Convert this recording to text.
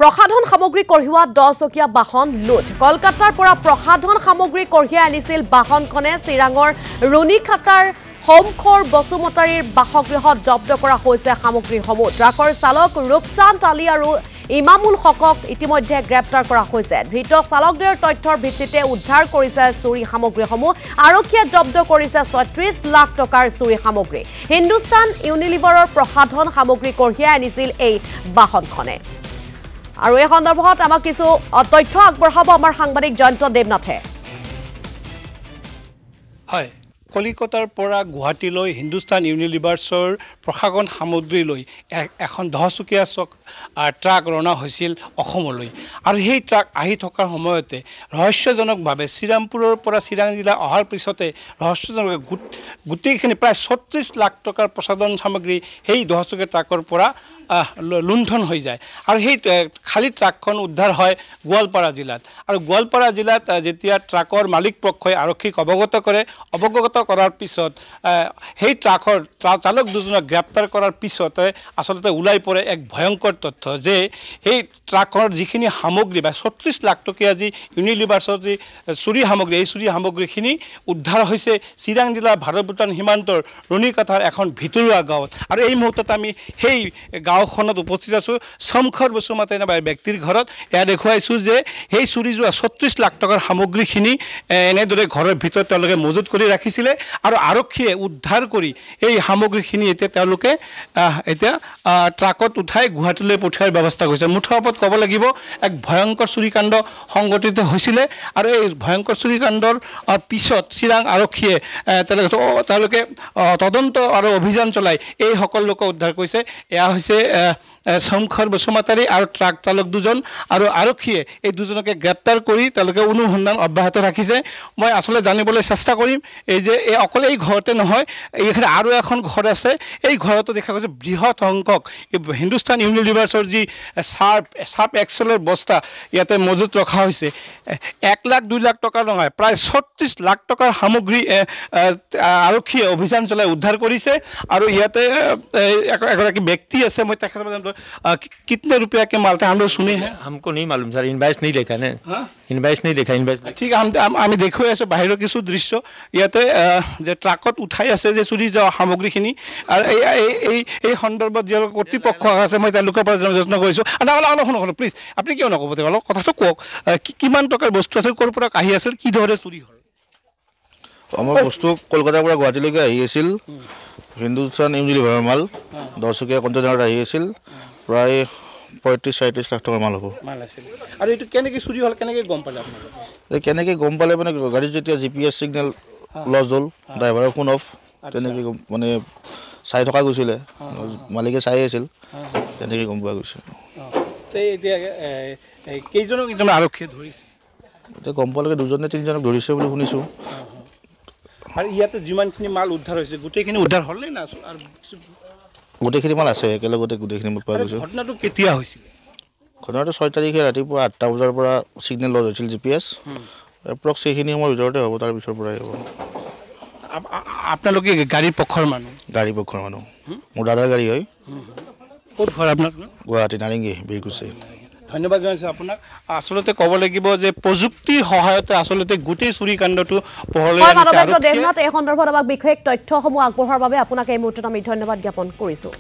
প্ৰসাধন সামগ্ৰী কঢ়িওৱা 10 চকীয়া বাহন লুট কলকাতাৰ পৰা প্ৰসাধন সামগ্ৰী কঢ়িয়াই আনিছিল বাহনখনে চিৰাঙৰ ৰুণীখাটাৰ হোমখৰ বসুমতাৰীৰ বাসগৃহত জব্দ কৰা হৈছে সামগ্ৰীসমূহ ট্ৰাকৰ চালক ৰূপচান্দ আলী আৰু ইমামুল হকক ইতিমধ্যে গ্ৰেপ্তাৰ কৰা হৈছে ধৃত চালকদ্বয়ৰ তথ্যৰ ভিত্তিতে উদ্ধাৰ কৰিছে চুৰি সামগ্ৰীসমূহ আৰক্ষীয়ে জব্দ কৰিছে 36 লাখ টকাৰ চুৰি সামগ্ৰী হিন্দুস্তান ইউনিলিভাৰৰ প্ৰসাধন সামগ্ৰী কঢ়িয়াই আনিছিল এই বাহনখনে আৰু এই সন্দৰ্ভত আমাক কিছু তথ্য আগবঢ়াব আমাৰ সাংবাদিক জয়ন্ত দেৱনাথে হয় কলিকতাৰ পৰা গুৱাহাটীলৈ হিন্দুস্তান ইউনিলিভাৰ্ছৰ প্ৰসাধন সামগ্ৰীলৈ এখন 10 চকীয়া ট্ৰাক ৰওনা হৈছিল অসমলৈ আৰু সেই ট্ৰাক আহি থকাৰ সময়তে ৰহস্যজনকভাৱে শ্ৰীৰামপুৰৰ পৰা চিৰাং জিলা অহাৰ পিছতে ৰহস্যজনক গোটেইখিনি প্ৰায় 36 লাখ টকাৰ প্ৰসাধন সামগ্ৰী সেই 10 চকীয়া ট্ৰাকৰ পৰা লুণ্ঠন হৈ যায় আৰু সেই খালি ট্ৰাকখন উদ্ধাৰ হয় গোৱালপাৰা জিলাত আৰু গোৱালপাৰা জিলাত যেতিয়া ট্ৰাকৰ মালিক পক্ষই আৰক্ষীক অৱগত কৰাৰ পিছত সেই ট্ৰাকৰ চালক দুজনক গ্ৰেপ্তাৰ কৰাৰ পিছতে আসলতে ওলাই পৰে এক ভয়ংকৰ তথ্য যে সেই ট্ৰাকৰ যিখিনি সামগ্ৰী বা 36 লাখ টকীয়া যি ইউনিলিভাৰ্ছৰ যি চুৰি সামগ্ৰী এই চুৰি সামগ্ৰীখিনি উদ্ধাৰ হৈছে চিৰাং জিলাৰ ভাৰত ভূটান সীমান্তৰ ৰুণীখাটাৰ এখন ভিতৰুৱা গাঁৱত আৰু এই মুহূৰ্তত আমি সেই গাঁওখনত উপস্থিত আছোঁ সমখৰ বসুমতাৰী নামৰ ব্যক্তিৰ ঘৰত এয়া দেখুৱাইছোঁ যে সেই চুৰি যোৱা 36 লাখ টকাৰ সামগ্ৰীখিনি এনেদৰে ঘৰৰ ভিতৰত তেওঁলোকে মজুত কৰি ৰাখিছিলে আৰু আৰক্ষীয়ে উদ্ধাৰ কৰি এই সামগ্ৰীখিনি এতিয়া তেওঁলোকে এতিয়া ট্ৰাকত উঠাই গুৱাহাটীলৈ পঠিওৱাৰ ব্যৱস্থা কৰিছে মুঠৰ ওপৰত ক'ব লাগিব এক ভয়ংকৰ চুৰিকাণ্ড সংঘটিত হৈছিলে আৰু এই ভয়ংকৰ চুৰিকাণ্ডৰ পিছত চিৰাং আৰক্ষীয়ে তেওঁলোকে তদন্ত আৰু অভিযান চলাই এই সকলো লোকক উদ্ধাৰ কৰিছে এয়া হৈছে সমখৰ বসুমতাৰী আৰু ট্ৰাক চালক দুজন আৰু আৰক্ষীয়ে এই দুজনকে গ্ৰেপ্তাৰ কৰি তেওঁলোকে অনুসন্ধান অব্যাহত ৰাখিছে মই আসলে জানিবলৈ চেষ্টা কৰিম এই যে এই অকলে এই ঘৰতে নহয় এইখানে আৰু এখন ঘৰ আছে এই ঘৰতো দেখা গৈছে বৃহৎ সংখ্যক হিন্দুস্তান ইউনিলিভাৰ্ছৰ যি সাৰ্প এক্সেলৰ বস্তা ইয়াতে মজুত ৰখা হৈছে 1 লাখ 2 লাখ টকা নহয় প্ৰায় 36 লাখ টকাৰ সামগ্ৰী আৰক্ষীয়ে অভিযান চলাই উদ্ধাৰ কৰিছে আৰু ইয়াতে এগৰাকী ব্যক্তি আছে মই তেখেতৰ कितने रुपया के माल थे हम लोग सुने हैं हमको नहीं मालूम सर इनवाइस नहीं देखा ना इनवाइस नहीं देखा इनवाइस ठीक है আমি দেখুৱাই আছোঁ বাহিৰৰ কিছু দৃশ্য ইয়াতে যে ট্ৰাকত উঠাই আছে যে চুৰি যোৱা সামগ্ৰীখিনি আৰু এই সন্দৰ্ভত যি কৰ্তৃপক্ষ আছে মই তেওঁলোকৰ পৰা যত্ন কৰিছোঁ অলপ প্লিজ আপুনি কিয় নক'ব অলপ কথাটো কওক কিমান টকাৰ বস্তু আছিল ক'ৰ পৰা আহি আছিল কি ধৰণে চুৰি হ'ল আমাৰ বস্তু কলকাতাৰ পৰা গুৱাহাটীলৈকে আহি আছিল হিন্দুস্তান ইউনিলিভাৰৰ মাল 10 চকীয়া কণ্টেইনাৰত আহি আছিল প্ৰায় 35-37 লাখ টকাৰ মাল হ'ব মাল আছিল আৰু এইটো কেনেকৈ চুৰি হ'ল কেনেকৈ গম পালে আপোনালোকে কেনেকৈ গম পালে মানে গাড়ীৰ যেতিয়া GPS চিগনেল লছ হ'ল ড্ৰাইভাৰৰ ফোন অফ তেনেকৈ মানে চাই থকা গৈছিলে মালিকে চাই আছিল তেনেকৈ গম পোৱা গৈছে এতিয়া কেইজনক একদম আৰক্ষীয়ে ধৰিছে এতিয়া গম পোৱালৈকে 2 নে 3জনক ধৰিছে বুলি শুনিছোঁ আৰু ইয়াতে যিমানখিনি মাল উদ্ধাৰ হৈছে গোটেইখিনি উদ্ধাৰ হ'লে না আৰু গোটেইখিনি মাল আছে একেলগতে গোটেইখিনি পোৱা গৈছে ঘটনাটো কেতিয়া হৈছিল ঘটনাটো 6 তাৰিখে ৰাতিপুৱা 8টা বজাৰ পৰা চিগনেল লছ হৈছিল GPS এপ্ৰক্স এইখিনি সময়ৰ ভিতৰতে হ'ব তাৰ পিছৰ পৰাই হ'ব আপোনালোকে গাড়ী পক্ষৰ মানুহ মোৰ দাদাৰ গাড়ী হয় ক'ত ঘৰ আপোনাৰ গুৱাহাটী নাৰেংগী বীৰকুছি ধন্যবাদ জনাইছোঁ আপোনাক আসলতে ক'ব লাগিব যে প্ৰযুক্তিৰ সহায়তে আসলতে গোটেই চুৰিকাণ্ডটো পোহৰলৈ আনিছে দেৱনাথ এই সন্দৰ্ভত আমাক বিশেষ তথ্যসমূহ আগবঢ়োৱাৰ বাবে আপোনাক এই মুহূৰ্তত আমি ধন্যবাদ জ্ঞাপন কৰিছোঁ